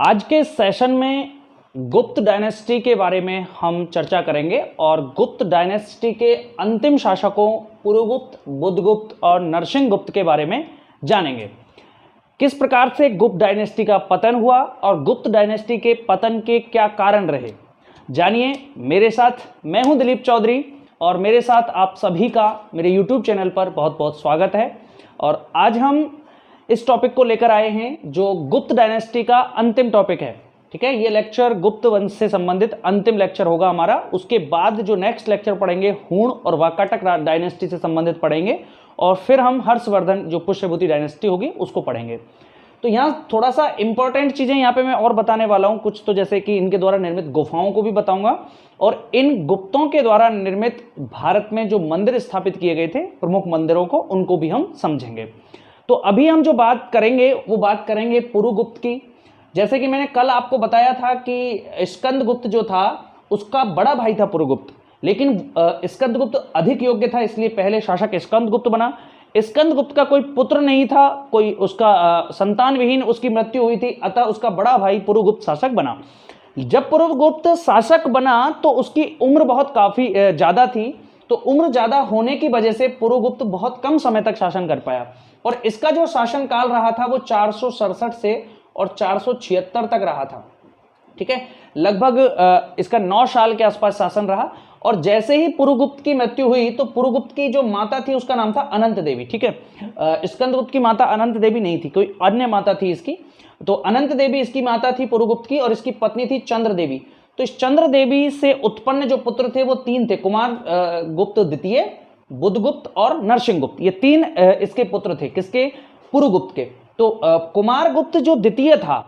आज के सेशन में गुप्त डायनेस्टी के बारे में हम चर्चा करेंगे और गुप्त डायनेस्टी के अंतिम शासकों पुरुगुप्त, बुधगुप्त और नरसिंहगुप्त के बारे में जानेंगे। किस प्रकार से गुप्त डायनेस्टी का पतन हुआ और गुप्त डायनेस्टी के पतन के क्या कारण रहे, जानिए मेरे साथ। मैं हूं दिलीप चौधरी और मेरे साथ आप सभी का मेरे यूट्यूब चैनल पर बहुत बहुत स्वागत है। और आज हम इस टॉपिक को लेकर आए हैं जो गुप्त डायनेस्टी का अंतिम टॉपिक है। ठीक है, ये लेक्चर गुप्त वंश से संबंधित अंतिम लेक्चर होगा हमारा। उसके बाद जो नेक्स्ट लेक्चर पढ़ेंगे हूण और वाकाटक डायनेस्टी से संबंधित पढ़ेंगे और फिर हम हर्षवर्धन जो पुष्यभूति डायनेस्टी होगी उसको पढ़ेंगे। तो यहाँ थोड़ा सा इंपॉर्टेंट चीजें यहाँ पे मैं और बताने वाला हूँ कुछ, तो जैसे कि इनके द्वारा निर्मित गुफाओं को भी बताऊंगा और इन गुप्तों के द्वारा निर्मित भारत में जो मंदिर स्थापित किए गए थे, प्रमुख मंदिरों को, उनको भी हम समझेंगे। तो अभी हम जो बात करेंगे वो बात करेंगे पुरुगुप्त की। जैसे कि मैंने कल आपको बताया था कि स्कंदगुप्त जो था उसका बड़ा भाई था पुरुगुप्त, लेकिन स्कंदगुप्त अधिक योग्य था इसलिए पहले शासक स्कंदगुप्त बना। स्कंदगुप्त का कोई पुत्र नहीं था, कोई उसका संतान विहीन उसकी मृत्यु हुई थी, अतः उसका बड़ा भाई पुरुगुप्त शासक बना। जब पुरुगुप्त शासक बना तो उसकी उम्र बहुत काफी ज्यादा थी, तो उम्र ज्यादा होने की वजह से पुरुगुप्त बहुत कम समय तक शासन कर पाया और इसका जो शासन काल रहा था वो 467 से और 476 तक रहा था। ठीक है, लगभग इसका 9 साल के आसपास शासन रहा। और जैसे ही पुरुगुप्त की मृत्यु हुई तो पुरुगुप्त की जो माता थी उसका नाम था अनंत देवी। ठीक है, स्कंदगुप्त की माता अनंत देवी नहीं थी, कोई अन्य माता थी इसकी। तो अनंत देवी इसकी माता थी पुरुगुप्त की और इसकी पत्नी थी चंद्र देवी। तो इस चंद्र देवी से उत्पन्न जो पुत्र थे वो 3 थे, कुमार गुप्त द्वितीय, बुधगुप्त और नरसिंहगुप्त। ये 3 इसके पुत्र थे, किसके? पुरुगुप्त के। तो कुमार गुप्त जो द्वितीय था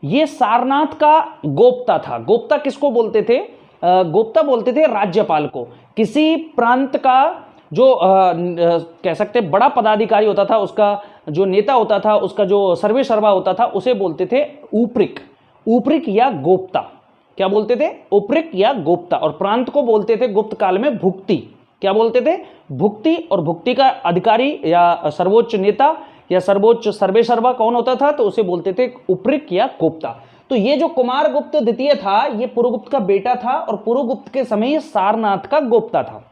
ये सारनाथ का गोप्ता था। गोप्ता किसको बोलते थे? गोप्ता बोलते थे राज्यपाल को। किसी प्रांत का जो कह सकते बड़ा पदाधिकारी होता था, उसका जो नेता होता था, उसका जो सर्वे सर्वा होता था, उसे बोलते थे ऊपरिक, ऊपरिक या गोप्ता। क्या बोलते थे? ऊपरिक या गोप्ता। और प्रांत को बोलते थे गुप्त काल में भुक्ति। क्या बोलते थे? भुक्ति। और भुक्ति का अधिकारी या सर्वोच्च नेता या सर्वोच्च सर्वे सर्वा कौन होता था? तो उसे बोलते थे ऊपरिक या गोप्ता। तो ये जो कुमार गुप्त द्वितीय था ये पुरुगुप्त का बेटा था और पुरुगुप्त के समय ये सारनाथ का गोप्ता था।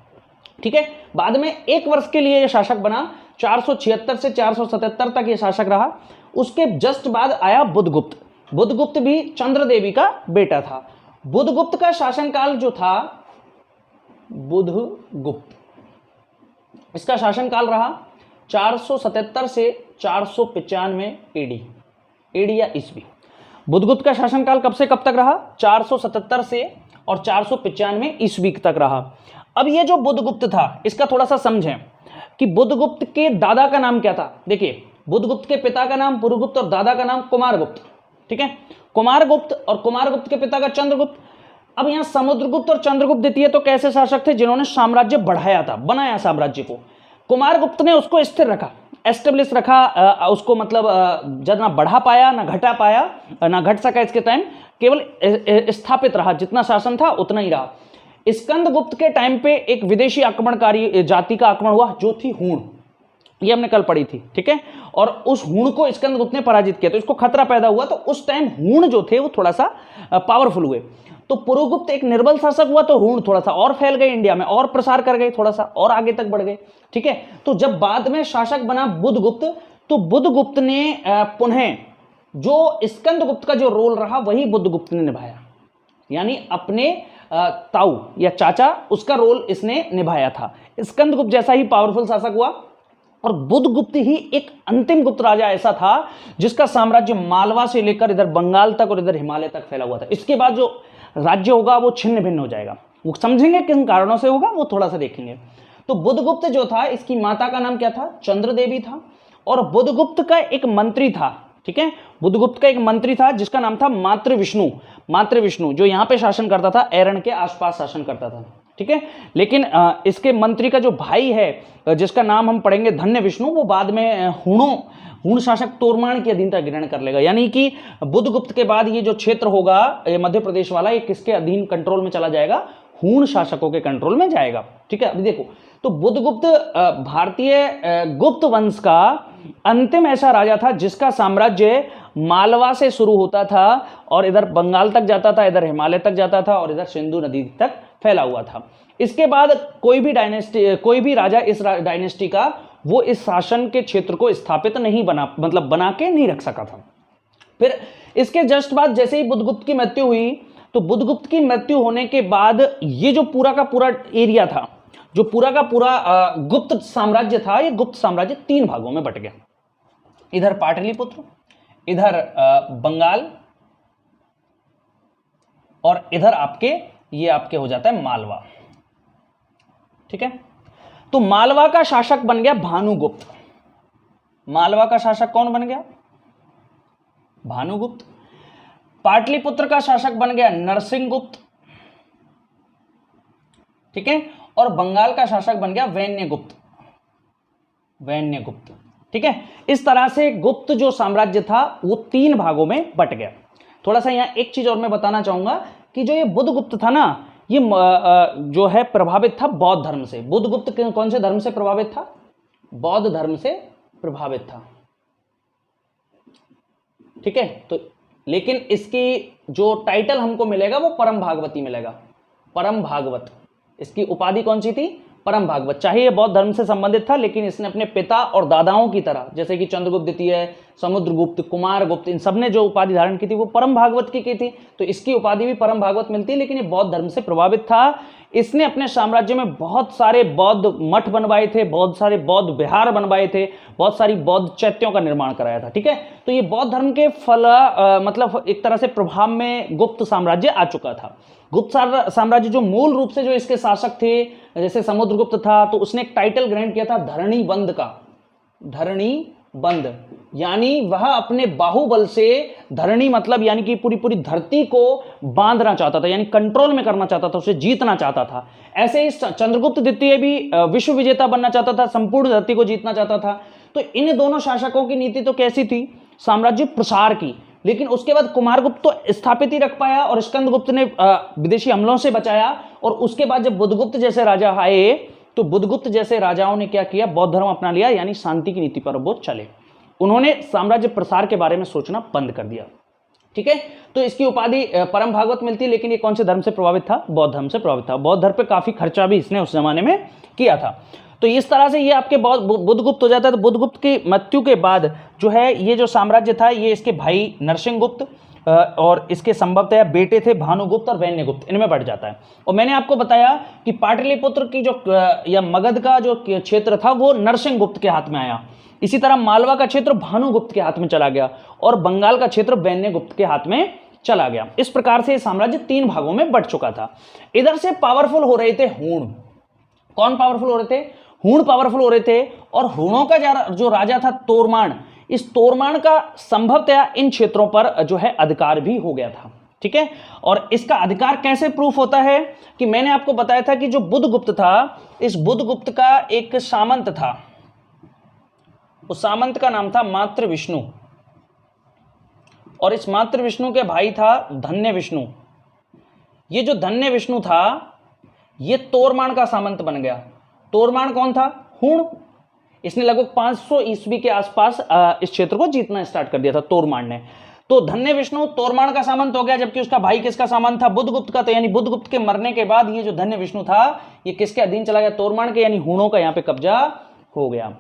ठीक है, बाद में 1 वर्ष के लिए ये शासक बना, 476 से 477 तक ये शासक रहा। उसके जस्ट बाद आया बुधगुप्त। बुधगुप्त भी चंद्र देवी का बेटा था। बुधगुप्त का शासनकाल जो था, बुधगुप्त, इसका शासनकाल रहा 477 से 495 एडी या ईस्वी। बुधगुप्त का शासनकाल कब से कब तक रहा? 477 से और 495 ईस्वी तक रहा। अब ये जो बुधगुप्त था इसका थोड़ा सा समझें कि बुधगुप्त के दादा का नाम क्या था। देखिए, बुधगुप्त के पिता का नाम पुरुगुप्त और दादा का नाम कुमारगुप्त। ठीक है, कुमारगुप्त और कुमारगुप्त के पिता का चंद्रगुप्त। अब यहाँ समुद्रगुप्त और चंद्रगुप्त द्वितीय तो कैसे शासक थे? जिन्होंने साम्राज्य बढ़ाया था, बनाया साम्राज्य को। कुमारगुप्त ने उसको स्थिर रखा, एस्टेब्लिश रखा, उसको मतलब जब ना बढ़ा पाया ना घटा पाया, ना घट सका इसके टाइम, केवल स्थापित रहा, जितना शासन था उतना ही रहा। स्कंदगुप्त के टाइम पे एक विदेशी आक्रमणकारी जाति का आक्रमण हुआ जो थी हूण, ये हमने कल पढ़ी थी। ठीक है, और उस हूण को स्कंदगुप्त ने पराजित किया तो इसको खतरा पैदा हुआ। तो उस टाइम हूण जो थे वो थोड़ा सा पावरफुल हुए। तो पुरुगुप्त एक निर्बल शासक हुआ तो हूण थोड़ा सा और फैल गए, इंडिया में और प्रसार कर गए, थोड़ा सा और आगे तक बढ़ गए। ठीक है, तो जब बाद में शासक बना बुधगुप्त तो बुधगुप्त ने पुनः जो स्कंदगुप्त का जो रोल रहा वही बुधगुप्त ने निभाया, यानी अपने ताऊ या चाचा उसका रोल इसने निभाया था। स्कंदगुप्त जैसा ही पावरफुल शासक हुआ और बुधगुप्त ही एक अंतिम गुप्त राजा ऐसा था जिसका साम्राज्य मालवा से लेकर इधर बंगाल तक और इधर हिमालय तक फैला हुआ था। इसके बाद जो राज्य होगा वो छिन्न भिन्न हो जाएगा, वो समझेंगे किन कारणों से होगा वो थोड़ा सा देखेंगे। तो बुधगुप्त जो था इसकी माता का नाम क्या था? चंद्र देवी था। और बुधगुप्त का एक मंत्री था। ठीक है, बुधगुप्त का एक मंत्री था जिसका नाम था मातृविष्णु। मातृविष्णु जो यहाँ पे शासन करता था, एरण के आसपास शासन करता था। ठीक है, लेकिन इसके मंत्री का जो भाई है जिसका नाम हम पढ़ेंगे धन्य विष्णु, वो बाद में हूण शासक तोरमान की अधीनता ग्रहण कर लेगा। यानी कि बुधगुप्त के बाद ये जो क्षेत्र होगा ये मध्य प्रदेश वाला, ये किसके अधीन कंट्रोल में चला जाएगा? हूण शासकों के कंट्रोल में जाएगा। ठीक है, अभी देखो तो बुधगुप्त भारतीय गुप्त वंश का अंतिम ऐसा राजा था जिसका साम्राज्य मालवा से शुरू होता था और इधर बंगाल तक जाता था, इधर हिमालय तक जाता था और इधर सिंधु नदी तक फैला हुआ था। इसके बाद कोई भी डायनेस्टी, कोई भी राजा इस डायनेस्टी का वो इस शासन के क्षेत्र को स्थापित नहीं बना के नहीं रख सका था। फिर इसके जस्ट बाद जैसे ही बुद्धगुप्त की मृत्यु हुई, तो बुद्धगुप्त की मृत्यु होने के बाद ये जो पूरा का पूरा एरिया था, जो पूरा का पूरा गुप्त साम्राज्य था, ये गुप्त साम्राज्य 3 भागों में बट गया। इधर पाटलिपुत्र, इधर बंगाल और इधर ये आपके हो जाता है मालवा। ठीक है, तो मालवा का शासक बन गया भानुगुप्त। मालवा का शासक कौन बन गया? भानुगुप्त। पाटलिपुत्र का शासक बन गया नरसिंहगुप्त। ठीक है, और बंगाल का शासक बन गया वैन्यगुप्त। वैन्यगुप्त। ठीक है, इस तरह से गुप्त जो साम्राज्य था वो 3 भागों में बट गया। थोड़ा सा यहां एक चीज और मैं बताना चाहूंगा कि जो ये बुद्धगुप्त था ना, ये जो है प्रभावित था बौद्ध धर्म से। बुद्धगुप्त कौन से धर्म से प्रभावित था? बौद्ध धर्म से प्रभावित था। ठीक है, तो लेकिन इसकी जो टाइटल हमको मिलेगा वो परम भागवती मिलेगा। परम भागवत, इसकी उपाधि कौन सी थी? परम भागवत। चाहे ये बौद्ध धर्म से संबंधित था, लेकिन इसने अपने पिता और दादाओं की तरह, जैसे कि चंद्रगुप्त द्वितीय, समुद्रगुप्त, कुमारगुप्त, इन सब ने जो उपाधि धारण की थी वो परम भागवत की थी, तो इसकी उपाधि भी परम भागवत मिलती है। लेकिन ये बौद्ध धर्म से प्रभावित था। इसने अपने साम्राज्य में बहुत सारे बौद्ध मठ बनवाए थे, बहुत सारे बौद्ध विहार बनवाए थे, बहुत सारी बौद्ध चैत्यों का निर्माण कराया था। ठीक है, तो ये बौद्ध धर्म के मतलब एक तरह से प्रभाव में गुप्त साम्राज्य आ चुका था। गुप्त साम्राज्य जो मूल रूप से जो इसके शासक थे, जैसे समुद्रगुप्त था, तो उसने एक टाइटल ग्रहण किया था धरणी बंद का। धरणी बंद यानी वह अपने बाहुबल से, धरणी मतलब यानी कि पूरी पूरी धरती को बांधना चाहता था, यानी कंट्रोल में करना चाहता था, उसे जीतना चाहता था। ऐसे ही चंद्रगुप्त द्वितीय भी विश्व विजेता बनना चाहता था, संपूर्ण धरती को जीतना चाहता था। तो इन दोनों शासकों की नीति तो कैसी थी? साम्राज्य प्रसार की। लेकिन उसके बाद कुमारगुप्त तो स्थापित ही रख पाया और स्कंदगुप्त ने विदेशी हमलों से बचाया। और उसके बाद जब बुद्धगुप्त जैसे राजा आए, तो बुद्धगुप्त जैसे राजाओं ने क्या किया? बौद्ध धर्म अपना लिया, यानी शांति की नीति पर वो चले। उन्होंने साम्राज्य प्रसार के बारे में सोचना बंद कर दिया। ठीक है, तो इसकी उपाधि परम भागवत मिलती है। लेकिन ये कौन से धर्म से प्रभावित था? बौद्ध धर्म से प्रभावित था। बौद्ध धर्म पे काफी खर्चा भी इसने उस जमाने में किया था। तो इस तरह से ये आपके बुद्धगुप्त हो जाता है। तो बुद्धगुप्त की मृत्यु के बाद जो है ये जो साम्राज्य था, ये इसके भाई नरसिंहगुप्त और इसके संभवतः बेटे थे भानुगुप्त और वैन्यगुप्त, इनमें बढ़ जाता है। और मैंने आपको बताया कि पाटलिपुत्र की जो या मगध का जो क्षेत्र था वो नरसिंहगुप्त के हाथ में आया। इसी तरह मालवा का क्षेत्र भानुगुप्त के हाथ में चला गया और बंगाल का क्षेत्र वैन्यगुप्त के हाथ में चला गया। इस प्रकार से साम्राज्य 3 भागों में बंट चुका था। इधर से पावरफुल हो रहे थे हूण। कौन पावरफुल हो रहे थे? हूण पावरफुल हो रहे थे। और हूणों का जो राजा था तोरमान, इस तोरमान का संभवतः इन क्षेत्रों पर जो है अधिकार भी हो गया था। ठीक है, और इसका अधिकार कैसे प्रूफ होता है कि मैंने आपको बताया था कि जो बुद्धगुप्त था, इस बुद्धगुप्त का एक सामंत था, उस सामंत का नाम था मात्र विष्णु, और इस मात्र विष्णु के भाई था धन्य विष्णु। ये जो धन्य विष्णु था, ये तोरमान का सामंत बन गया। तोरमान कौन था? हूण। इसने लगभग 500 ईस्वी के आसपास इस क्षेत्र को जीतना स्टार्ट कर दिया था तोरमान ने। तो धन्य विष्णु तोरमान का सामंत हो गया, जबकि उसका भाई किसका सामंत था? बुद्धगुप्त का। तो यानी बुद्धगुप्त के मरने के बाद ये जो धन्य विष्णु था, ये किसके अधीन चला गया? तोरमान के, यानी हूणों का यहाँ पे कब्जा हो गया।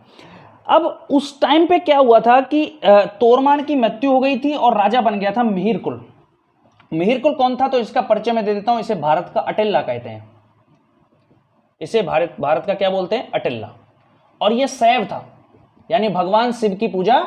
अब उस टाइम पे क्या हुआ था कि तोरमान की मृत्यु हो गई थी और राजा बन गया था मिहिरकुल। मिहिरकुल कौन था? तो इसका परिचय मैं दे देता हूं। इसे भारत का अटिल्ला कहते हैं। इसे भारत का क्या बोलते हैं? अटिल्ला। और ये शैव था, यानी भगवान शिव की पूजा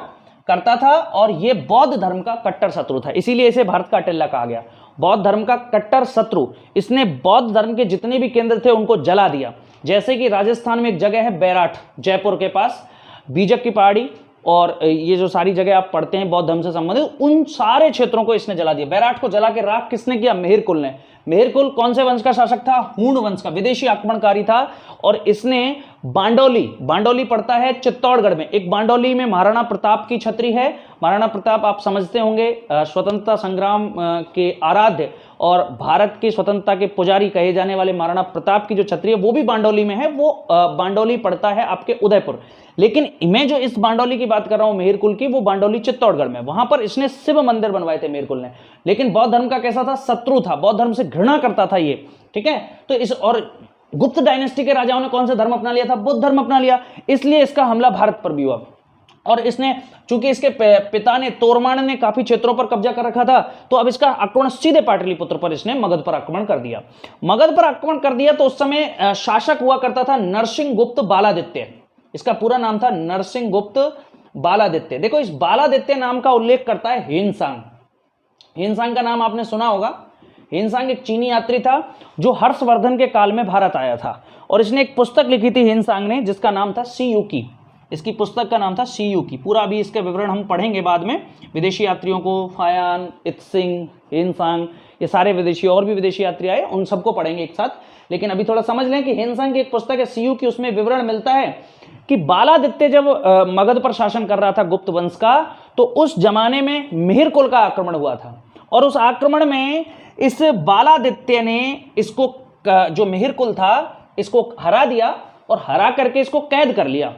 करता था और ये बौद्ध धर्म का कट्टर शत्रु था, इसीलिए इसे भारत का अटिल्ला कहा गया। बौद्ध धर्म का कट्टर शत्रु। इसने बौद्ध धर्म के जितने भी केंद्र थे उनको जला दिया। जैसे कि राजस्थान में एक जगह है बैराठ, जयपुर के पास, बीजक की पहाड़ी, और ये जो सारी जगह आप पढ़ते हैं बौद्ध धर्म से संबंधित, उन सारे क्षेत्रों को इसने जला दिया। बैराठ को जला के राख किसने किया? मिहिरकुल ने। मिहिरकुल कौन से वंश का शासक था? हूण वंश का, विदेशी आक्रमणकारी था। और इसने बांडोली पड़ता है चित्तौड़गढ़ में, एक बांडोली में महाराणा प्रताप की छत्री है। महाराणा प्रताप आप समझते होंगे, स्वतंत्रता संग्राम के आराध्य, और भारत की स्वतंत्रता के पुजारी कहे जाने वाले महाराणा प्रताप की जो छतरी है वो भी बांडोली में है, वो बांडोली पड़ता है आपके उदयपुर। लेकिन मैं जो इस बांडोली की बात कर रहा हूं मेहर कुल की, वो बांडोली चित्तौड़गढ़ में, वहां पर इसने शिव मंदिर बनवाए थे मेहर कुल ने। लेकिन बौद्ध धर्म का कैसा था, शत्रु था, बौद्ध धर्म से घृणा करता था ये, ठीक है। तो इस और गुप्त डायनेस्टी के राजाओं ने कौन सा धर्म अपना लिया था, बुद्ध धर्म अपना लिया, इसलिए इसका हमला भारत पर भी हुआ। और इसने, चूंकि इसके पिता ने, तोरमाण ने काफी क्षेत्रों पर कब्जा कर रखा था, तो अब इसका आक्रमण सीधे पाटलिपुत्र पर इसने मगध पर आक्रमण कर दिया। मगध पर आक्रमण कर दिया तो उस समय शासक हुआ करता था नरसिंह गुप्त बालादित्य। इसका पूरा नाम था नरसिंह गुप्त बालादित्य। देखो इस बालादित्य नाम का उल्लेख करता है हिनसांग। हिनसांग का नाम आपने सुना होगा। हिनसांग एक चीनी यात्री था जो हर्षवर्धन के काल में भारत आया था, और इसने एक पुस्तक लिखी थी हिनसांग ने, जिसका नाम था सी युकी। इसकी पुस्तक का नाम था सी युकी। पूरा अभी इसका विवरण हम पढ़ेंगे बाद में। विदेशी यात्रियों को फायान, इत्सिंग, हिनसांग, ये सारे विदेशी, और भी विदेशी यात्री आए, उन सबको पढ़ेंगे एक साथ। लेकिन अभी थोड़ा समझ लें कि हिनसांग की एक पुस्तक है सी युकी, उसमें विवरण मिलता है कि बालादित्य जब मगध पर शासन कर रहा था गुप्त वंश का, तो उस जमाने में मिहिर कुल का आक्रमण हुआ था, और उस आक्रमण में इस बालादित्य ने इसको, जो मिहिर कुल था, इसको हरा दिया, और हरा करके इसको कैद कर लिया।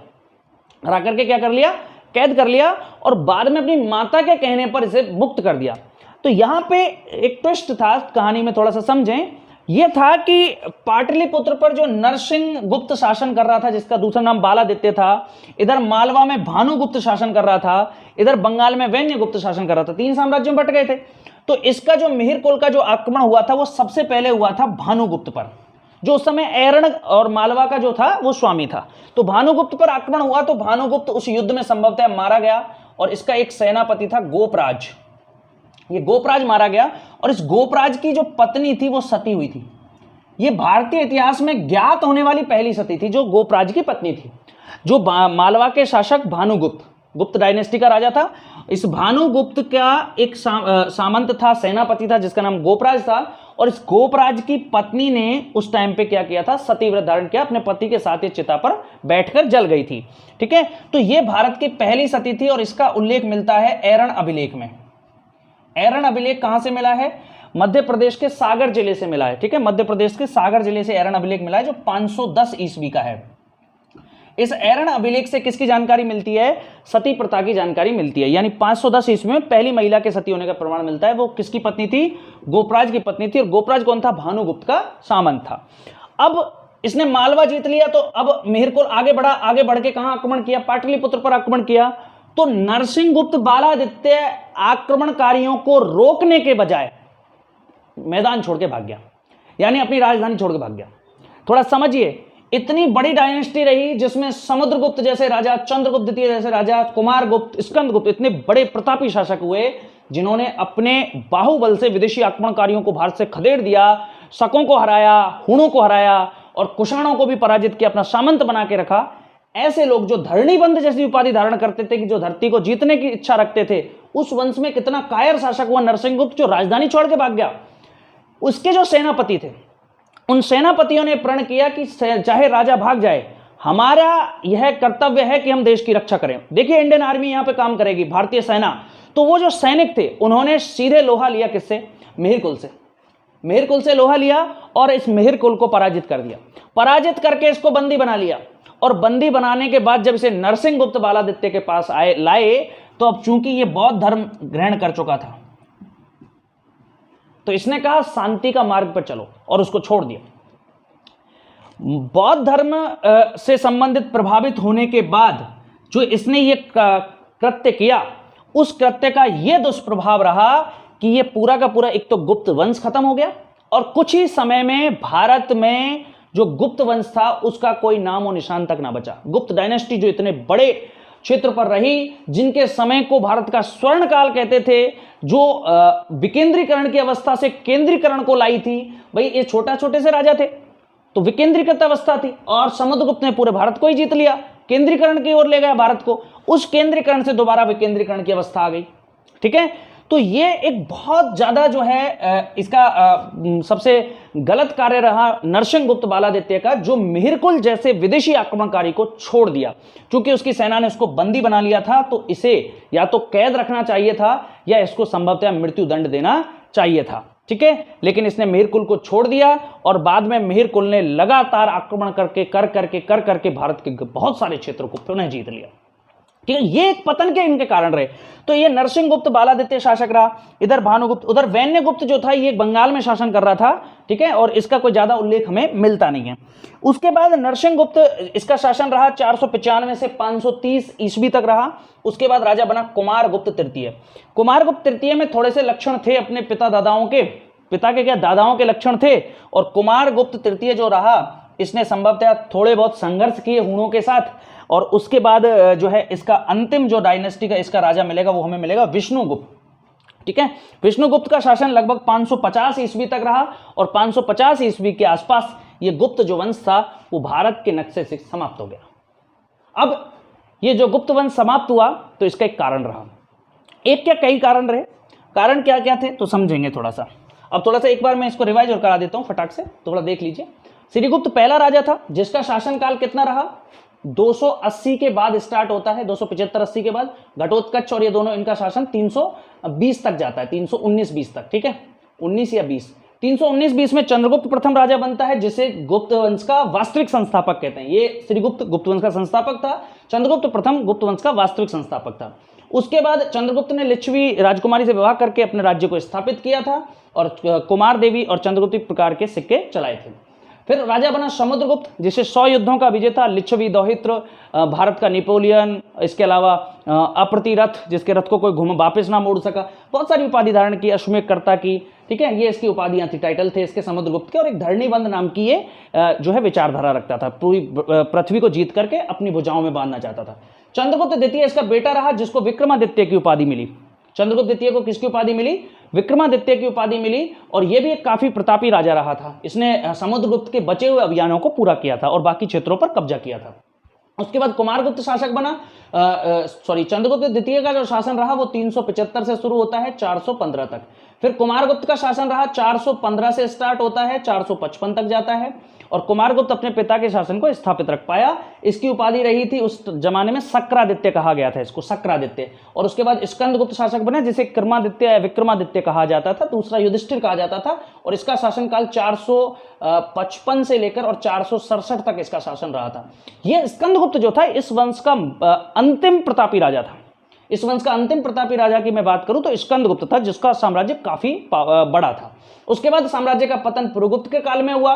हरा करके क्या कर लिया, कैद कर लिया, और बाद में अपनी माता के कहने पर इसे मुक्त कर दिया। तो यहां पे एक ट्विस्ट था कहानी में, थोड़ा सा समझें। यह था कि पाटलिपुत्र पर जो नरसिंह गुप्त शासन कर रहा था, जिसका दूसरा नाम बालादित्य था, इधर मालवा में भानुगुप्त शासन कर रहा था, इधर बंगाल में वैन्यगुप्त शासन कर रहा था, 3 साम्राज्यों में बट गए थे। तो इसका जो मिहिर कुल का जो आक्रमण हुआ था वो सबसे पहले हुआ था भानुगुप्त पर, जो उस समय एरण और मालवा का जो था वो स्वामी था। तो भानुगुप्त पर आक्रमण हुआ, तो भानुगुप्त उस युद्ध में संभवतः मारा गया, और इसका एक सेनापति था गोपराज। ये गोपराज मारा गया, और इस गोपराज की जो पत्नी थी वो सती हुई थी। ये भारतीय इतिहास में ज्ञात होने वाली पहली सती थी जो गोपराज की पत्नी थी। जो मालवा के शासक भानुगुप्त, गुप्त डायनेस्टी का राजा था, इस भानुगुप्त का एक सामंत था, सेनापति था, जिसका नाम गोपराज था। और इस गोपराज की पत्नी ने उस टाइम पे क्या किया था, सती व्रत धारण किया, अपने पति के साथ ये चिता पर बैठकर जल गई थी, ठीक है। तो ये भारत की पहली सती थी, और इसका उल्लेख मिलता है एरण अभिलेख में। एरण अभिलेख कहां से मिला है, मध्य प्रदेश के सागर जिले से मिला है, ठीक है। मध्य प्रदेश के सागर जिले से एरण अभिलेख मिला है, जो 510 ईस्वी का है। इस एरण अभिलेख से किसकी जानकारी मिलती है, सती प्रथा की जानकारी मिलती है। यानी 510 ईस्वी में पहली महिला के सती होने का प्रमाण मिलता है। वो किसकी पत्नी थी, गोपराज की पत्नी थी, और गोपराज कौन था, भानुगुप्त का सामंत था। अब इसने मालवा जीत लिया, तो अब मिहिर कुल आगे बढ़ा, आगे बढ़ के कहां आक्रमण किया, पाटलिपुत्र पर आक्रमण किया। तो नरसिंह गुप्त बालादित्य आक्रमणकारियों को रोकने के बजाय मैदान छोड़ के भाग गया, यानी अपनी राजधानी छोड़ के भाग गया। थोड़ा समझिए, इतनी बड़ी डायनेस्टी रही जिसमें समुद्रगुप्त जैसे राजा, चंद्रगुप्त द्वितीय जैसे राजा, कुमारगुप्त, स्कंदगुप्त, इतने बड़े प्रतापी शासक हुए जिन्होंने अपने बाहुबल से विदेशी आक्रमणकारियों को भारत से खदेड़ दिया, शकों को हराया, हुणों को हराया, और कुषाणों को भी पराजित किया, अपना सामंत बना के रखा। ऐसे लोग जो धरणीबंध जैसी उपाधि धारण करते थे, कि जो धरती को जीतने की इच्छा रखते थे, उस वंश में कितना कायर शासक हुआ नरसिंहगुप्त, जो राजधानी छोड़ के भाग गया। उसके जो सेनापति थे, उन सेनापतियों ने प्रण किया कि चाहे राजा भाग जाए, हमारा यह कर्तव्य है कि हम देश की रक्षा करें। देखिए इंडियन आर्मी यहां पे काम करेगी, भारतीय सेना। तो वो जो सैनिक थे उन्होंने सीधे लोहा लिया, किससे, मिहिर कुल से। मिहिर कुल से लोहा लिया, और इस मिहिर कुल को पराजित कर दिया। पराजित करके इसको बंदी बना लिया, और बंदी बनाने के बाद जब इसे नरसिंह गुप्त बालादित्य के पास लाए, तो अब चूंकि ये बौद्ध धर्म ग्रहण कर चुका था, तो इसने कहा शांति का मार्ग पर चलो, और उसको छोड़ दिया। बौद्ध धर्म से संबंधित प्रभावित होने के बाद जो इसने ये कृत्य किया, उस कृत्य का यह दुष्प्रभाव रहा कि ये पूरा का पूरा एक तो गुप्त वंश खत्म हो गया, और कुछ ही समय में भारत में जो गुप्त वंश था उसका कोई नाम और निशान तक ना बचा। गुप्त डायनेस्टी जो इतने बड़े क्षेत्र पर रही, जिनके समय को भारत का स्वर्ण काल कहते थे, जो विकेंद्रीकरण की अवस्था से केंद्रीकरण को लाई थी। भाई ये छोटे से राजा थे, तो विकेंद्रीकृत अवस्था थी, और समुद्रगुप्त ने पूरे भारत को ही जीत लिया, केंद्रीकरण की ओर ले गया भारत को। उस केंद्रीकरण से दोबारा विकेंद्रीकरण की अवस्था आ गई, ठीक है। तो ये एक बहुत ज्यादा जो है इसका सबसे गलत कार्य रहा नरसिंह गुप्त बालादित्य का, जो मिहिर कुल जैसे विदेशी आक्रमणकारी को छोड़ दिया। क्योंकि उसकी सेना ने उसको बंदी बना लिया था, तो इसे या तो कैद रखना चाहिए था, या इसको संभवतः मृत्यु दंड देना चाहिए था। ठीक है, लेकिन इसने मिहिर कुल को छोड़ दिया और बाद में मिहिर कुल ने लगातार आक्रमण कर करके भारत के बहुत सारे क्षेत्रों को पुनः जीत लिया। ठीक है, ये एक पतन के इनके कारण रहे। तो ये नरसिंहगुप्त बालादित्य शासक रहा, इधर भानुगुप्त, उधर वैन्यगुप्त जो था ये बंगाल में शासन कर रहा था। ठीक है, और इसका कोई ज्यादा उल्लेख हमें मिलता नहीं है। उसके बाद नरसिंहगुप्त, इसका शासन रहा 495 से 530 ईस्वी तक रहा। उसके बाद राजा बना कुमारगुप्त तृतीय। कुमारगुप्त तृतीय में थोड़े से लक्षण थे अपने पिता के क्या दादाओं के लक्षण थे। और कुमारगुप्त तृतीय जो रहा, इसने संभवतः थोड़े बहुत संघर्ष किए हुणों के साथ। और उसके बाद जो है इसका अंतिम जो डायनेस्टी का इसका राजा मिलेगा वो हमें मिलेगा विष्णुगुप्त। ठीक है, विष्णुगुप्त का शासन लगभग 550 ईस्वी तक रहा और 550 ईस्वी के आसपास ये गुप्त जो वंश था वो भारत के नक्शे से समाप्त हो गया। अब ये जो गुप्त वंश समाप्त हुआ तो इसका एक कारण रहा, एक क्या कई कारण रहे। कारण क्या क्या थे तो समझेंगे थोड़ा सा। अब थोड़ा सा एक बार मैं इसको रिवाइज और करा देता हूं फटाक से, थोड़ा देख लीजिए। श्रीगुप्त पहला राजा था जिसका शासनकाल कितना रहा, 280 के बाद स्टार्ट होता है, 275-80 के बाद घटोत्कच और ये दोनों इनका शासन 320 तक जाता है, 319-20 तक। ठीक है, 19 या 20, 319-20 में चंद्रगुप्त प्रथम राजा बनता है जिसे गुप्त वंश का वास्तविक संस्थापक कहते हैं। ये श्रीगुप्त गुप्त वंश का संस्थापक था, चंद्रगुप्त प्रथम गुप्त वंश का वास्तविक संस्थापक था। उसके बाद चंद्रगुप्त ने लिच्छवी राजकुमारी से विवाह करके अपने राज्य को स्थापित किया था और कुमार देवी और चंद्रगुप्त प्रकार के सिक्के चलाए थे। फिर राजा बना समुद्रगुप्त जिसे 100 युद्धों का विजेता, लिच्छवी, दौहित्र, भारत का नेपोलियन, इसके अलावा अप्रतिरथ जिसके रथ को कोई वापस ना मोड़ सका, बहुत सारी उपाधि धारण की, अश्वमेधकर्ता की। ठीक है, ये इसकी उपाधियां थी, टाइटल थे इसके समुद्रगुप्त के। और एक धरणीबंध नाम की ये जो है विचारधारा रखता था, पूरी पृथ्वी को जीत करके अपनी भुजाओं में बांधना चाहता था। चंद्रगुप्त द्वितीय इसका बेटा रहा जिसको विक्रमादित्य की उपाधि मिली। चंद्रगुप्त द्वितीय को किसकी उपाधि मिली, विक्रमादित्य की उपाधि मिली। और यह भी एक काफी प्रतापी राजा रहा था, इसने समुद्रगुप्त के बचे हुए अभियानों को पूरा किया था और बाकी क्षेत्रों पर कब्जा किया था। उसके बाद कुमारगुप्त शासक बना, चंद्रगुप्त द्वितीय का जो शासन रहा वो 375 से शुरू होता है 415 तक। फिर कुमारगुप्त का शासन रहा 415 से स्टार्ट होता है 455 तक जाता है। और कुमारगुप्त अपने पिता के शासन को स्थापित रख पाया। इसकी उपाधि रही थी उस जमाने में सक्रादित्य कहा गया था, इसको सक्रादित्य। और उसके बाद स्कंदगुप्त शासक बने जिसे क्रमादित्य या विक्रमादित्य कहा जाता था, दूसरा युधिष्ठिर कहा जाता था। और इसका शासनकाल 455 से लेकर और 467 तक इसका शासन रहा था। यह स्कंदगुप्त जो था इस वंश का अंतिम प्रतापी राजा था। इस वंश का अंतिम प्रतापी राजा की मैं बात करूं तो स्कंदगुप्त था जिसका साम्राज्य काफी बड़ा था। उसके बाद साम्राज्य का पतन पुरुगुप्त के काल में हुआ।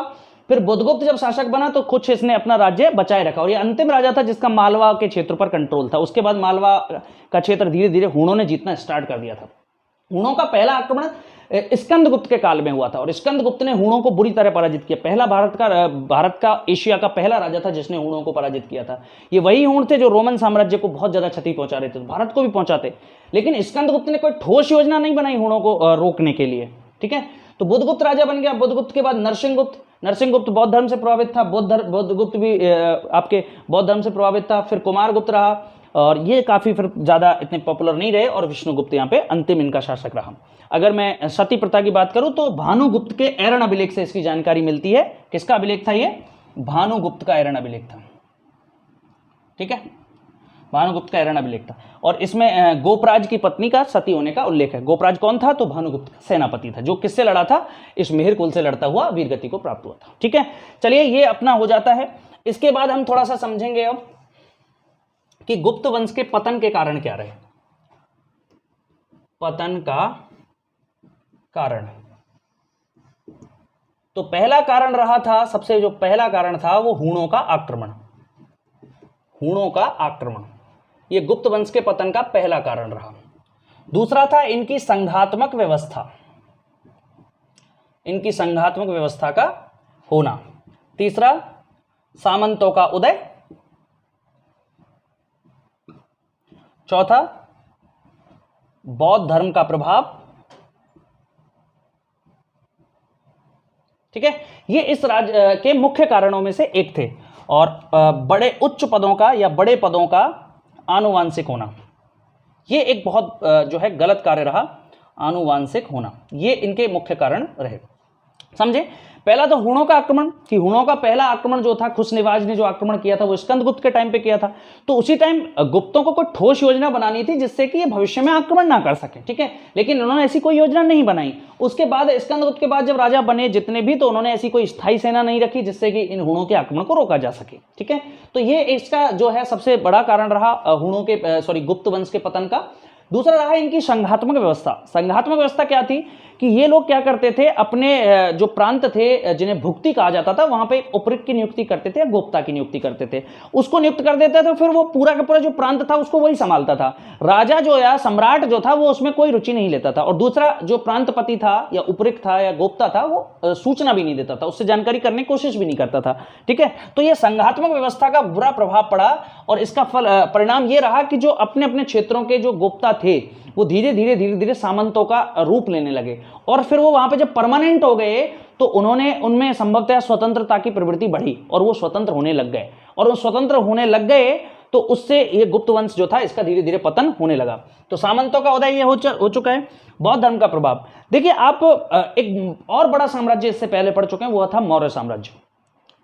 फिर बुधगुप्त जब शासक बना तो कुछ इसने अपना राज्य बचाए रखा और ये अंतिम राजा था जिसका मालवा के क्षेत्र पर कंट्रोल था। उसके बाद मालवा का क्षेत्र धीरे धीरे हुणों ने जीतना स्टार्ट कर दिया था। हुणों का पहला आक्रमण स्कंदगुप्त के काल में हुआ था और स्कंदगुप्त ने हुणों को बुरी तरह पराजित किया। पहला भारत का एशिया का पहला राजा था जिसने हुणों को पराजित किया था। ये वही हुण थे जो रोमन साम्राज्य को बहुत ज्यादा क्षति पहुंचा रहे थे, भारत को भी पहुंचाते, लेकिन स्कंदगुप्त ने कोई ठोस योजना नहीं बनाई हुणों को रोकने के लिए। ठीक है, तो बुधगुप्त राजा बन गया। बुधगुप्त के बाद नरसिंहगुप्त बौद्ध धर्म से प्रभावित था, बुधगुप्त भी आपके बौद्ध धर्म से प्रभावित था। फिर कुमारगुप्त रहा और ये काफी फिर ज्यादा इतने पॉपुलर नहीं रहे और विष्णुगुप्त यहाँ पे अंतिम इनका शासक रहा। अगर मैं सती प्रथा की बात करूं तो भानुगुप्त के एरण अभिलेख से इसकी जानकारी मिलती है। किसका अभिलेख था ये? भानुगुप्त का एरण अभिलेख था। ठीक है, भानुगुप्त का एरण अभिलेख था और इसमें गोपराज की पत्नी का सती होने का उल्लेख है। गोपराज कौन था? तो भानुगुप्त का सेनापति था जो किससे लड़ा था? इस मिहिर कुल से लड़ता हुआ वीरगति को प्राप्त हुआ था। ठीक है, चलिए ये अपना हो जाता है। इसके बाद हम थोड़ा सा समझेंगे अब कि गुप्त वंश के पतन के कारण क्या रहे। पतन का कारण, तो पहला कारण रहा था, सबसे जो पहला कारण था वो हुणों का आक्रमण। हुणों का आक्रमण ये गुप्त वंश के पतन का पहला कारण रहा। दूसरा था इनकी संघात्मक व्यवस्था, इनकी संघात्मक व्यवस्था का होना। तीसरा सामंतों का उदय। चौथा बौद्ध धर्म का प्रभाव। ठीक है, ये इस राज्य के मुख्य कारणों में से एक थे। और बड़े उच्च पदों का या बड़े पदों का आनुवांशिक होना, ये एक बहुत जो है गलत कार्य रहा। आनुवांशिक होना ये इनके मुख्य कारण रहे। समझे। पहला तो हुणों का आक्रमण, कि हुणों का पहला आक्रमण जो था, खुशनिवाज ने जो आक्रमण किया था वो स्कंदगुप्त के टाइम पे किया था। तो उसी टाइम गुप्तों को कोई ठोस योजना बनानी थी जिससे कि ये भविष्य में आक्रमण ना कर सके, ठीक है, लेकिन उन्होंने ऐसी कोई योजना नहीं बनाई। उसके बाद स्कंदगुप्त के बाद जब राजा बने जितने भी, तो उन्होंने ऐसी कोई स्थायी सेना नहीं रखी जिससे कि इन हुणों के आक्रमण को रोका जा सके, ठीक है। तो ये इसका जो है सबसे बड़ा कारण रहा हुणों के गुप्त वंश के पतन का। दूसरा रहा इनकी संघात्मक व्यवस्था। संघात्मक व्यवस्था क्या थी कि ये लोग क्या करते थे, अपने जो प्रांत थे जिन्हें भुक्ति कहा जाता था, वहां पे उपरिक्त की नियुक्ति करते थे, गोप्ता की नियुक्ति करते थे, उसको नियुक्त कर देते थे, फिर वो पूरा का पूरा जो प्रांत था उसको वही संभालता था। राजा जो या सम्राट जो था वो उसमें कोई रुचि नहीं लेता था। और दूसरा जो प्रांतपति था या उपरिक्त था या गोप्ता था वो सूचना भी नहीं देता था, उससे जानकारी करने की कोशिश भी नहीं करता था, ठीक है। तो ये संघात्मक व्यवस्था का बुरा प्रभाव पड़ा और इसका परिणाम ये रहा कि जो अपने अपने क्षेत्रों के जो गोप्ता थे वो धीरे धीरे सामंतों का रूप लेने लगे। और फिर वो वहां पे जब परमानेंट हो गए तो उन्होंने उनमें संभवतः स्वतंत्रता की प्रवृत्ति बढ़ी और वो स्वतंत्र होने लग गए। और वो स्वतंत्र होने लग गए तो उससे ये गुप्त वंश जो था इसका धीरे धीरे पतन होने लगा। तो सामंतों का उदय ये हो चुका है। बौद्ध धर्म का प्रभाव देखिए आप, एक और बड़ा साम्राज्य इससे पहले पढ़ चुके हैं, वो था मौर्य साम्राज्य।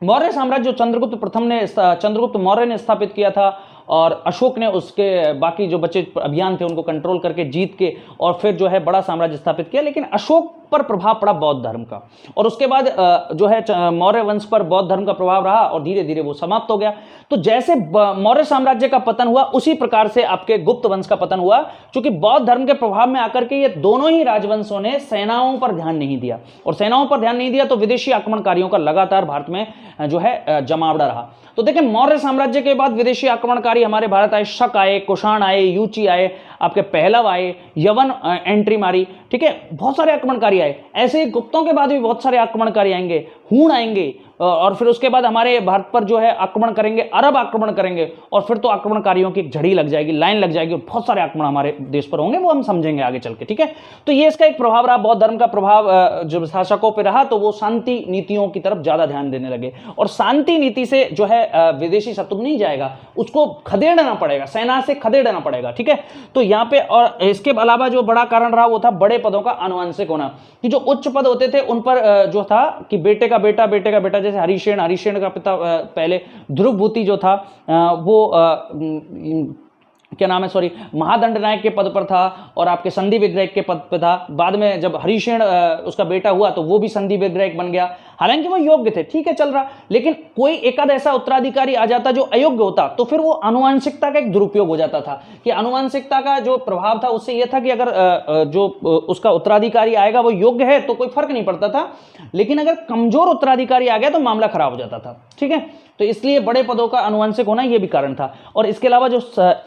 मौर्य साम्राज्य जो चंद्रगुप्त मौर्य ने स्थापित किया था और अशोक ने उसके बाकी जो बचे अभियान थे उनको कंट्रोल करके जीत के और फिर जो है बड़ा साम्राज्य स्थापित किया। लेकिन अशोक पर प्रभाव पड़ा बौद्ध धर्म का और उसके बाद जो है मौर्य वंश पर बौद्ध धर्म का प्रभाव रहा और धीरे धीरे वो समाप्त हो गया। तो जैसे मौर्य साम्राज्य का पतन हुआ उसी प्रकार से आपके गुप्त वंश का पतन हुआ, क्योंकि बौद्ध धर्म के प्रभाव में आकर के ये दोनों ही राजवंशों ने सेनाओं पर ध्यान नहीं दिया और सेनाओं पर ध्यान नहीं दिया तो विदेशी आक्रमणकारियों का लगातार भारत में जो है जमावड़ा रहा। तो देखिए मौर्य साम्राज्य के बाद विदेशी आक्रमणकारी हमारे भारत आए, शक आए, कुषाण आए, यूची आए, आपके पहलव आए, यवन एंट्री मारी, ठीक है, बहुत सारे आक्रमणकारी आए। ऐसे ही गुप्तों के बाद भी बहुत सारे आक्रमणकारी आएंगे, हूण आएंगे और फिर उसके बाद हमारे भारत पर जो है आक्रमण करेंगे, अरब आक्रमण करेंगे और फिर तो आक्रमणकारियों की एक झड़ी लग जाएगी, लाइन लग जाएगी और बहुत सारे आक्रमण हमारे देश पर होंगे, वो हम समझेंगे आगे चल के, ठीक है। तो ये इसका एक प्रभाव रहा, बौद्ध धर्म का प्रभाव जब शासकों पर रहा तो वो शांति नीतियों की तरफ ज्यादा ध्यान देने लगे और शांति नीति से जो है विदेशी शत्रु नहीं जाएगा, उसको खदेड़ना पड़ेगा, सेना से खदेड़ना पड़ेगा, ठीक है। तो यहाँ पे और इसके अलावा जो बड़ा कारण रहा वो था बड़े पदों का आनुवंशिक होना, कि जो उच्च पद होते थे उन पर जो था कि बेटे का बेटा, जैसे हरिशेन का पिता पहले ध्रुवभूति जो था वो क्या नाम है, सॉरी, महादंड नायक के पद पर था और आपके संधि विग्रहक के पद पर था। बाद में जब हरिशेन उसका बेटा हुआ तो वो भी संधि विग्रहक बन गया, हालांकि वो योग्य थे, ठीक है, चल रहा। लेकिन कोई एकाध ऐसा उत्तराधिकारी आ जाता जो अयोग्य होता तो फिर वो आनुवंशिकता का एक दुरुपयोग हो जाता था, कि आनुवंशिकता का जो प्रभाव था उससे यह था कि अगर जो उसका उत्तराधिकारी आएगा वो योग्य है तो कोई फर्क नहीं पड़ता था, लेकिन अगर कमजोर उत्तराधिकारी आ गया तो मामला खराब हो जाता था, ठीक है। तो इसलिए बड़े पदों का आनुवंशिक होना ये भी कारण था। और इसके अलावा जो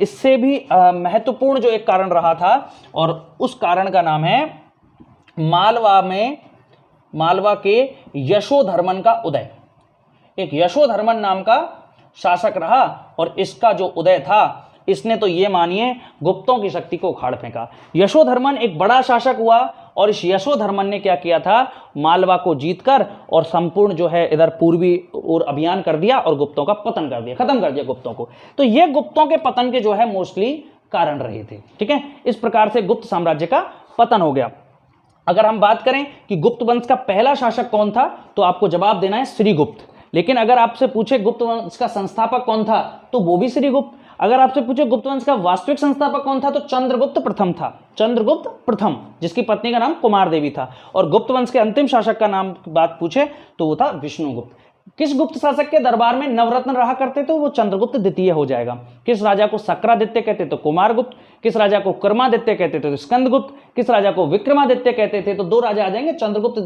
इससे भी महत्वपूर्ण जो एक कारण रहा था और उस कारण का नाम है मालवा के यशोधर्मन का उदय। एक यशोधर्मन नाम का शासक रहा और इसका जो उदय था इसने तो ये मानिए गुप्तों की शक्ति को उखाड़ फेंका। यशोधर्मन एक बड़ा शासक हुआ और इस यशोधर्मन ने क्या किया था, मालवा को जीतकर और संपूर्ण जो है इधर पूर्वी ओर अभियान कर दिया और गुप्तों का पतन कर दिया, खत्म कर दिया गुप्तों को। तो ये गुप्तों के पतन के जो है मोस्टली कारण रहे थे, ठीक है। इस प्रकार से गुप्त साम्राज्य का पतन हो गया। अगर हम बात करें कि गुप्त वंश का पहला शासक कौन था तो आपको जवाब देना है श्रीगुप्त। लेकिन अगर आपसे पूछे गुप्त वंश का संस्थापक कौन था तो वो भी श्रीगुप्त। अगर आपसे पूछे गुप्त वंश का वास्तविक संस्थापक कौन था तो चंद्रगुप्त प्रथम था, चंद्रगुप्त प्रथम, जिसकी पत्नी का नाम कुमार देवी था। और गुप्त वंश के अंतिम शासक का नाम बात पूछे तो वो था विष्णुगुप्त। किस गुप्त शासक के दरबार में नवरत्न रहा करते थे वो चंद्रगुप्त द्वितीय हो जाएगा। किस राजा को सक्रादित्य कहते तो कुमारगुप्त, किस राजा को कर्मादित्य कहते थे तो स्कंदगुप्त, किस राजा को विक्रमादित्य कहते थे तो दो राजा आ जाएंगे, चंद्रगुप्त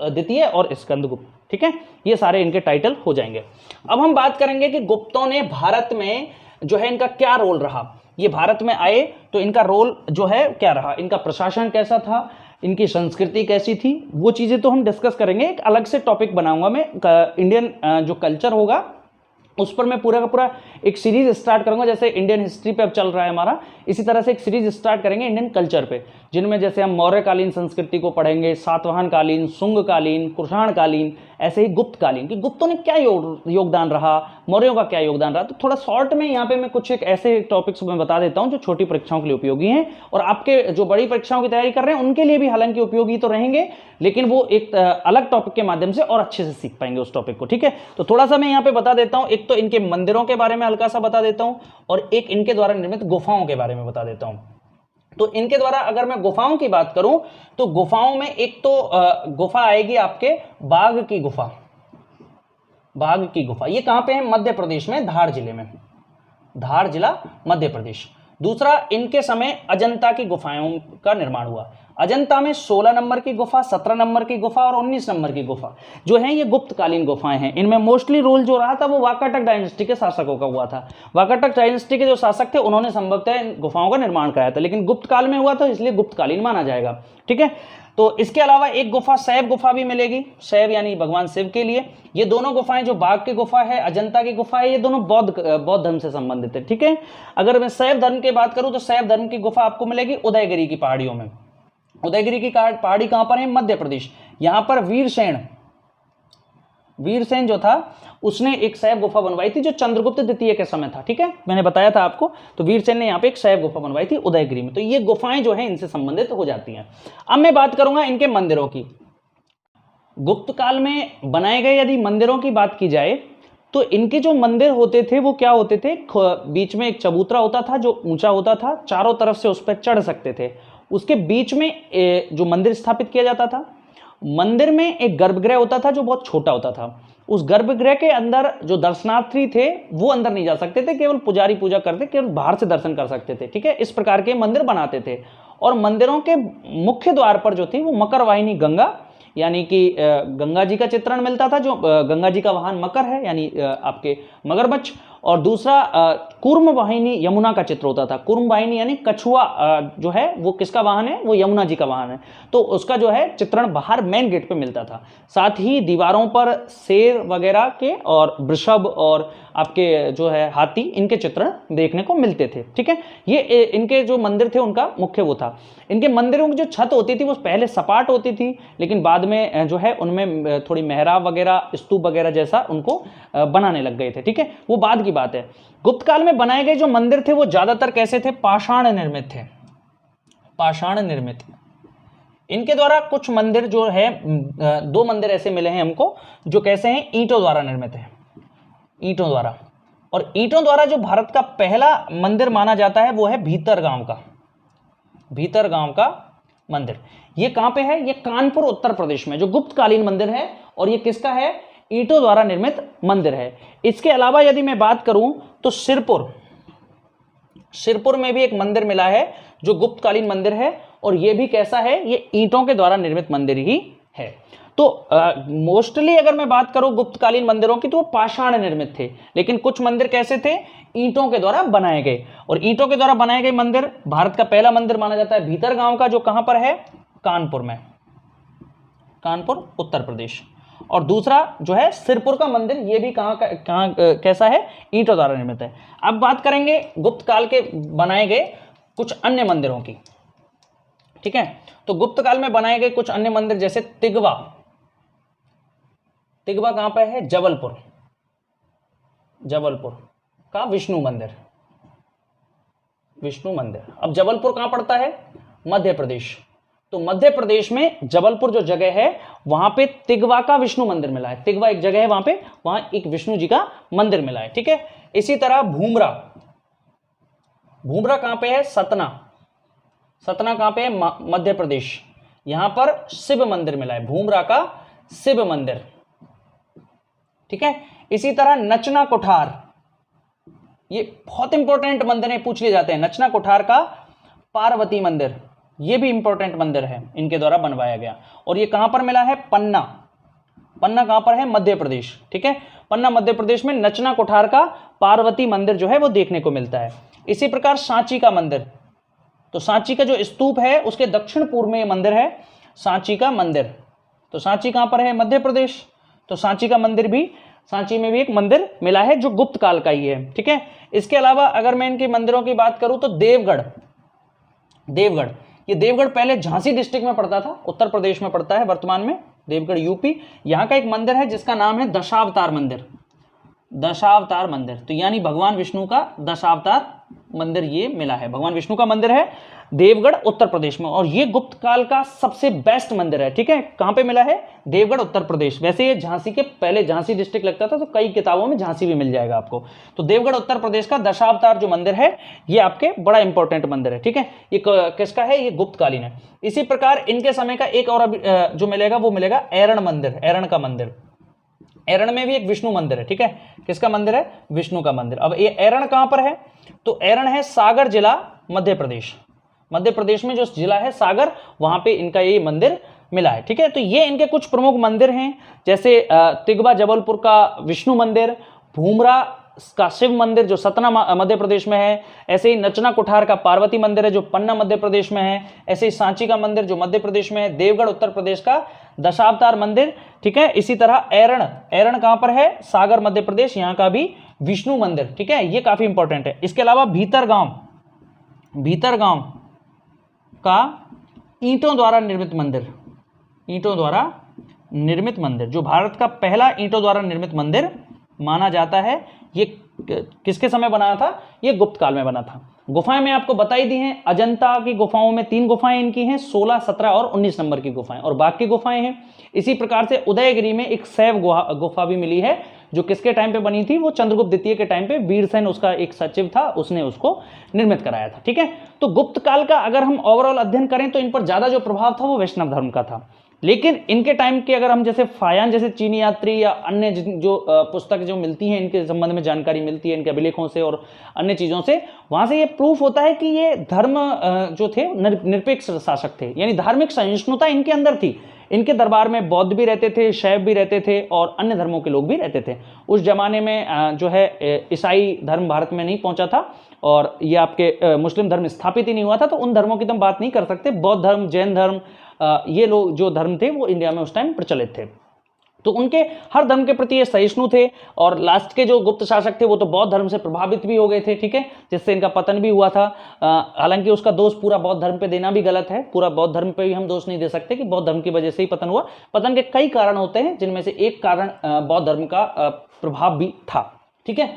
द्वितीय और स्कंदगुप्त, ठीक है। ये सारे इनके टाइटल हो जाएंगे। अब हम बात करेंगे कि गुप्तों ने भारत में जो है इनका क्या रोल रहा। ये भारत में आए तो इनका रोल जो है क्या रहा, इनका प्रशासन कैसा था, इनकी संस्कृति कैसी थी, वो चीज़ें तो हम डिस्कस करेंगे। एक अलग से टॉपिक बनाऊंगा मैं, इंडियन जो कल्चर होगा उस पर मैं पूरा का पूरा एक सीरीज स्टार्ट करूंगा। जैसे इंडियन हिस्ट्री पे अब चल रहा है हमारा, इसी तरह से एक सीरीज स्टार्ट करेंगे इंडियन कल्चर पे, जिनमें जैसे हम मौर्यकालीन संस्कृति को पढ़ेंगे, सातवाहन कालीन, शुंग कालीन, कुषाण कालीन, ऐसे ही गुप्तकालीन कि गुप्तों ने क्या योगदान रहा, मौर्यों का क्या योगदान रहा। तो थोड़ा शॉर्ट में यहाँ पे मैं कुछ एक ऐसे टॉपिक्स में बता देता हूँ जो छोटी परीक्षाओं के लिए उपयोगी हैं, और आपके जो बड़ी परीक्षाओं की तैयारी कर रहे हैं उनके लिए भी हालांकि उपयोगी तो रहेंगे, लेकिन वो एक अलग टॉपिक के माध्यम से और अच्छे से सीख पाएंगे उस टॉपिक को। ठीक है, तो थोड़ा सा मैं यहाँ पे बता देता हूँ। एक तो इनके मंदिरों के बारे में हल्का सा बता देता हूँ, और एक इनके द्वारा निर्मित गुफाओं के बारे में बता देता हूँ। तो इनके द्वारा अगर मैं गुफाओं की बात करूं तो गुफाओं में एक तो गुफा आएगी आपके बाघ की गुफा। बाघ की गुफा ये कहां पे है? मध्य प्रदेश में, धार जिले में, धार जिला मध्य प्रदेश। दूसरा, इनके समय अजंता की गुफाओं का निर्माण हुआ। अजंता में 16 नंबर की गुफा, 17 नंबर की गुफा और 19 नंबर की गुफा जो है ये गुप्तकालीन गुफाएं हैं। इनमें मोस्टली रोल जो रहा था वो वाकाटक डायनेस्टी के शासकों का हुआ था। वाकाटक डायनेस्टी के जो शासक थे उन्होंने संभवतः इन गुफाओं का निर्माण कराया था, लेकिन गुप्त काल में हुआ था इसलिए गुप्तकालीन माना जाएगा। ठीक है, तो इसके अलावा एक गुफा शैव गुफा भी मिलेगी, शैव यानी भगवान शिव के लिए। ये दोनों गुफाएं, जो बाघ की गुफा है, अजंता की गुफा है, ये दोनों बौद्ध धर्म से संबंधित है। ठीक है, अगर मैं शैव धर्म की बात करूं तो शैव धर्म की गुफा आपको मिलेगी उदयगिरी की पहाड़ियों में। उदयगिरी की पहाड़ी कहां पर है? मध्य प्रदेश। यहां पर वीरसेन जो था उसने एक शैव गुफा बनवाई थी जो चंद्रगुप्त द्वितीय के समय था। ठीक है, मैंने बताया था आपको। तो वीरसेन ने यहाँ पे एक शैव गुफा बनवाई थी उदयगिरी में। तो ये गुफाएं जो हैं इनसे संबंधित हो जाती हैं। अब मैं बात करूंगा इनके मंदिरों की। गुप्त काल में बनाए गए यदि मंदिरों की बात की जाए तो इनके जो मंदिर होते थे वो क्या होते थे? बीच में एक चबूतरा होता था जो ऊंचा होता था, चारों तरफ से उस पर चढ़ सकते थे। उसके बीच में जो मंदिर स्थापित किया जाता था, मंदिर में एक गर्भगृह होता था जो बहुत छोटा होता था। उस गर्भगृह के अंदर जो दर्शनार्थी थे वो अंदर नहीं जा सकते थे, केवल पुजारी पूजा करते, केवल बाहर से दर्शन कर सकते थे। ठीक है, इस प्रकार के मंदिर बनाते थे। और मंदिरों के मुख्य द्वार पर जो थी वो मकर वाहिनी गंगा, यानी कि गंगा जी का चित्रण मिलता था, जो गंगा जी का वाहन मकर है यानी आपके मगरमच्छ। और दूसरा कूर्म वाहिनी यमुना का चित्र होता था। कूर्म वाहिनी यानी कछुआ जो है वो किसका वाहन है? वो यमुना जी का वाहन है। तो उसका जो है चित्रण बाहर मेन गेट पे मिलता था। साथ ही दीवारों पर शेर वगैरह के और वृषभ और आपके जो है हाथी, इनके चित्रण देखने को मिलते थे। ठीक है, ये इनके जो मंदिर थे उनका मुख्य वो था। इनके मंदिरों की जो छत होती थी वो पहले सपाट होती थी, लेकिन बाद में जो है उनमें थोड़ी मेहराब वगैरह, स्तूप वगैरह जैसा उनको बनाने लग गए थे। ठीक है, वो बाद की बात है। गुप्त काल में बनाए गए जो मंदिर थे वो ज्यादातर कैसे थे? पाषाण निर्मित थे। पाषाण निर्मित। इनके द्वारा कुछ मंदिर जो है, 2 मंदिर ऐसे मिले हैं हमको जो कैसे हैं? ईंटों द्वारा निर्मित है, ईंटों द्वारा। और ईंटों द्वारा जो भारत का पहला मंदिर माना जाता है वो है भीतरगांव का, भीतरगांव का मंदिर। ये कहां पे है? ये कानपुर उत्तर प्रदेश में जो गुप्तकालीन मंदिर है, और ये किसका है? ईंटों द्वारा निर्मित मंदिर है। इसके अलावा यदि मैं बात करूं तो सिरपुर में भी एक मंदिर मिला है जो गुप्तकालीन मंदिर है, और ये भी कैसा है? ये ईंटों के द्वारा निर्मित मंदिर ही है। तो मोस्टली अगर मैं बात करूं गुप्तकालीन मंदिरों की तो वो पाषाण निर्मित थे, लेकिन कुछ मंदिर कैसे थे? ईंटों के द्वारा बनाए गए। और ईंटों के द्वारा बनाए गए मंदिर, भारत का पहला मंदिर माना जाता है भीतरगांव का, जो कहां पर है? कानपुर में, कानपुर उत्तर प्रदेश। और दूसरा जो है सिरपुर का मंदिर, ये भी कहां कैसा है? ईंटों द्वारा निर्मित है। अब बात करेंगे गुप्त काल के बनाए गए कुछ अन्य मंदिरों की। ठीक है, तो गुप्त काल में बनाए गए कुछ अन्य मंदिर जैसे तिगवा। तिगवा कहां पर है? जबलपुर, जबलपुर का विष्णु मंदिर, विष्णु मंदिर। अब जबलपुर कहां पड़ता है? मध्य प्रदेश। तो मध्य प्रदेश में जबलपुर जो जगह है वहां पे तिगवा का विष्णु मंदिर मिला है। तिगवा एक जगह है वहां पे, वहां एक विष्णु जी का मंदिर मिला है। ठीक है, इसी तरह भूमरा, भूमरा कहां पे है? सतना, सतना कहां पे है? मध्य प्रदेश। यहां पर शिव मंदिर मिला है, भूमरा का शिव मंदिर। ठीक है, इसी तरह नचना कोठार, ये बहुत इंपॉर्टेंट मंदिर है, पूछ लिए जाते हैं। नचना कोठार का पार्वती मंदिर, ये भी इंपॉर्टेंट मंदिर है, इनके द्वारा बनवाया गया। और ये कहां पर मिला है? पन्ना, पन्ना कहां पर है? मध्य प्रदेश। ठीक है, पन्ना मध्य प्रदेश में नचना कोठार का पार्वती मंदिर जो है वो देखने को मिलता है। इसी प्रकार सांची का मंदिर, तो सांची का जो स्तूप है उसके दक्षिण पूर्व में ये मंदिर है, सांची का मंदिर। तो सांची कहां पर है? मध्य प्रदेश। तो सांची का मंदिर भी, सांची में भी एक मंदिर मिला है जो गुप्त काल का ही है। ठीक है, इसके अलावा अगर मैं इनके मंदिरों की बात करूं तो देवगढ़, देवगढ़, ये देवगढ़ पहले झांसी डिस्ट्रिक्ट में पड़ता था, उत्तर प्रदेश में पड़ता है वर्तमान में। देवगढ़ यूपी। यहाँ का एक मंदिर है जिसका नाम है दशावतार मंदिर, दशावतार मंदिर। तो यानी भगवान विष्णु का दशावतार मंदिर ये मिला है, भगवान विष्णु का मंदिर है देवगढ़ उत्तर प्रदेश में। और ये गुप्त काल का सबसे बेस्ट मंदिर है, ठीक है। कहां पे मिला है? देवगढ़ उत्तर प्रदेश। वैसे ये झांसी के पहले झांसी डिस्ट्रिक्ट लगता था, तो कई किताबों में झांसी भी मिल जाएगा आपको। तो देवगढ़ उत्तर प्रदेश का दशावतार जो मंदिर है ये आपके बड़ा इंपॉर्टेंट मंदिर है, ठीक है। ये किसका है? ये गुप्तकालीन है। इसी प्रकार इनके समय का एक और जो मिलेगा वो मिलेगा एरण मंदिर, एरण का मंदिर। एरण में भी एक विष्णु मंदिर है, ठीक है। किसका मंदिर है? विष्णु का मंदिर। अब ये एरण कहां पर है? तो एरण है सागर जिला, मध्य प्रदेश। मध्य प्रदेश में जो जिला है सागर, वहां पे इनका ये मंदिर मिला है, ठीक है। तो ये इनके कुछ प्रमुख मंदिर हैं, जैसे तिगवा जबलपुर का विष्णु मंदिर, भूमरा का शिव मंदिर जो सतना मध्य प्रदेश में है, ऐसे ही नचना कुठार का पार्वती मंदिर है जो पन्ना मध्य प्रदेश में है, ऐसे ही सांची का मंदिर जो मध्य प्रदेश में है, देवगढ़ उत्तर प्रदेश का दशावतार मंदिर, ठीक है। इसी तरह एरण, एरण कहां पर है? सागर मध्य प्रदेश, यहां का भी विष्णु मंदिर, ठीक है। ये काफी इंपॉर्टेंट है। इसके अलावा भीतरगांव, भीतरगांव का ईंटों द्वारा निर्मित मंदिर, ईंटों द्वारा निर्मित मंदिर, जो भारत का पहला ईंटों द्वारा निर्मित मंदिर माना जाता है। ये किसके समय बनाया था? ये गुप्त काल में बना था। गुफाएं मैं आपको बताई दी हैं। अजंता की गुफाओं में 3 गुफाएं इनकी हैं, 16, 17 और 19 नंबर की गुफाएं, और बाकी गुफाएं हैं। इसी प्रकार से उदयगिरी में एक शैव गुफा भी मिली है, जो किसके टाइम पे बनी थी? वो चंद्रगुप्त द्वितीय के टाइम पे वीरसेन उसका एक सचिव था, उसने उसको निर्मित कराया था, ठीक है। तो गुप्त काल का अगर हम ओवरऑल अध्ययन करें तो इन पर ज्यादा जो प्रभाव था वो वैष्णव धर्म का था। लेकिन इनके टाइम के अगर हम जैसे फायान जैसे चीनी यात्री या अन्य जो पुस्तक जो मिलती हैं इनके संबंध में जानकारी मिलती है इनके अभिलेखों से और अन्य चीजों से, वहां से ये प्रूफ होता है कि ये धर्म जो थे निरपेक्ष शासक थे, यानी धार्मिक सहिष्णुता इनके अंदर थी। इनके दरबार में बौद्ध भी रहते थे, शैव भी रहते थे और अन्य धर्मों के लोग भी रहते थे। उस जमाने में जो है ईसाई धर्म भारत में नहीं पहुंचा था और ये आपके मुस्लिम धर्म स्थापित ही नहीं हुआ था, तो उन धर्मों की तो हम बात नहीं कर सकते। बौद्ध धर्म, जैन धर्म, ये लोग जो धर्म थे वो इंडिया में उस टाइम प्रचलित थे, तो उनके हर धर्म के प्रति ये सहिष्णु थे। और लास्ट के जो गुप्त शासक थे वो तो बौद्ध धर्म से प्रभावित भी हो गए थे, ठीक है, जिससे इनका पतन भी हुआ था। हालांकि उसका दोष पूरा बौद्ध धर्म पे देना भी गलत है, पूरा बौद्ध धर्म पे भी हम दोष नहीं दे सकते कि बौद्ध धर्म की वजह से ही पतन हुआ। पतन के कई कारण होते हैं, जिनमें से एक कारण बौद्ध धर्म का प्रभाव भी था, ठीक है।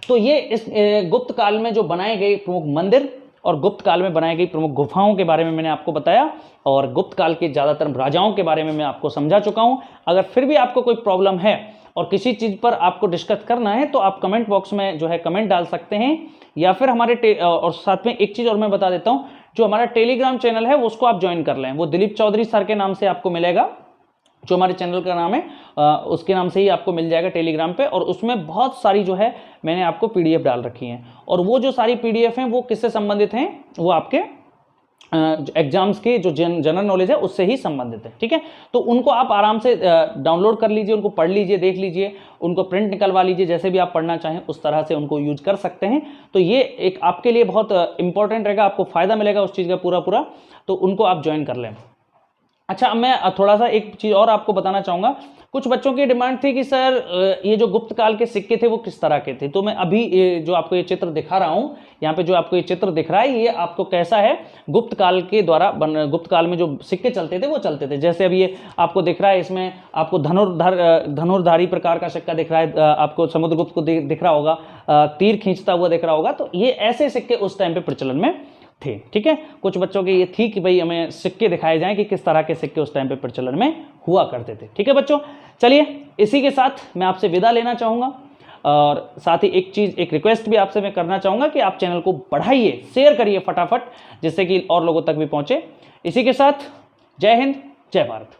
तो ये इस गुप्त काल में जो बनाए गए प्रमुख मंदिर और गुप्त काल में बनाई गई प्रमुख गुफाओं के बारे में मैंने आपको बताया, और गुप्त काल के ज़्यादातर राजाओं के बारे में मैं आपको समझा चुका हूं। अगर फिर भी आपको कोई प्रॉब्लम है और किसी चीज़ पर आपको डिस्कस करना है तो आप कमेंट बॉक्स में जो है कमेंट डाल सकते हैं, या फिर हमारे और साथ में एक चीज़ और मैं बता देता हूं, जो हमारा टेलीग्राम चैनल है उसको आप ज्वाइन कर लें। वो दिलीप चौधरी सर के नाम से आपको मिलेगा, जो हमारे चैनल का नाम है उसके नाम से ही आपको मिल जाएगा टेलीग्राम पे। और उसमें बहुत सारी जो है मैंने आपको पीडीएफ डाल रखी हैं, और वो जो सारी पीडीएफ हैं वो किससे संबंधित हैं? वो आपके एग्जाम्स के जो जनरल नॉलेज है उससे ही संबंधित है, ठीक है। तो उनको आप आराम से डाउनलोड कर लीजिए, उनको पढ़ लीजिए, देख लीजिए, उनको प्रिंट निकलवा लीजिए, जैसे भी आप पढ़ना चाहें उस तरह से उनको यूज कर सकते हैं। तो ये एक आपके लिए बहुत इंपॉर्टेंट रहेगा, आपको फायदा मिलेगा उस चीज़ का पूरा, तो उनको आप ज्वाइन कर लें। अच्छा, अब मैं थोड़ा सा एक चीज़ और आपको बताना चाहूँगा। कुछ बच्चों की डिमांड थी कि सर ये जो गुप्त काल के सिक्के थे वो किस तरह के थे, तो मैं अभी जो आपको ये चित्र दिखा रहा हूँ, यहाँ पे जो आपको ये चित्र दिख रहा है ये आपको कैसा है, गुप्त काल के द्वारा गुप्त काल में जो सिक्के चलते थे वो चलते थे। जैसे अभी ये आपको दिख रहा है, इसमें आपको धनुर्धारी प्रकार का सिक्का दिख रहा है, आपको समुद्रगुप्त को दिख रहा होगा, तीर खींचता हुआ दिख रहा होगा। तो ये ऐसे सिक्के उस टाइम पे प्रचलन में थे, ठीक है। कुछ बच्चों की ये थी कि भाई हमें सिक्के दिखाए जाएं कि किस तरह के सिक्के उस टाइम पे प्रचलन में हुआ करते थे, ठीक है बच्चों। चलिए, इसी के साथ मैं आपसे विदा लेना चाहूँगा, और साथ ही एक रिक्वेस्ट भी आपसे मैं करना चाहूँगा कि आप चैनल को बढ़ाइए, शेयर करिए फटाफट, जिससे कि और लोगों तक भी पहुँचे। इसी के साथ जय हिंद, जय भारत।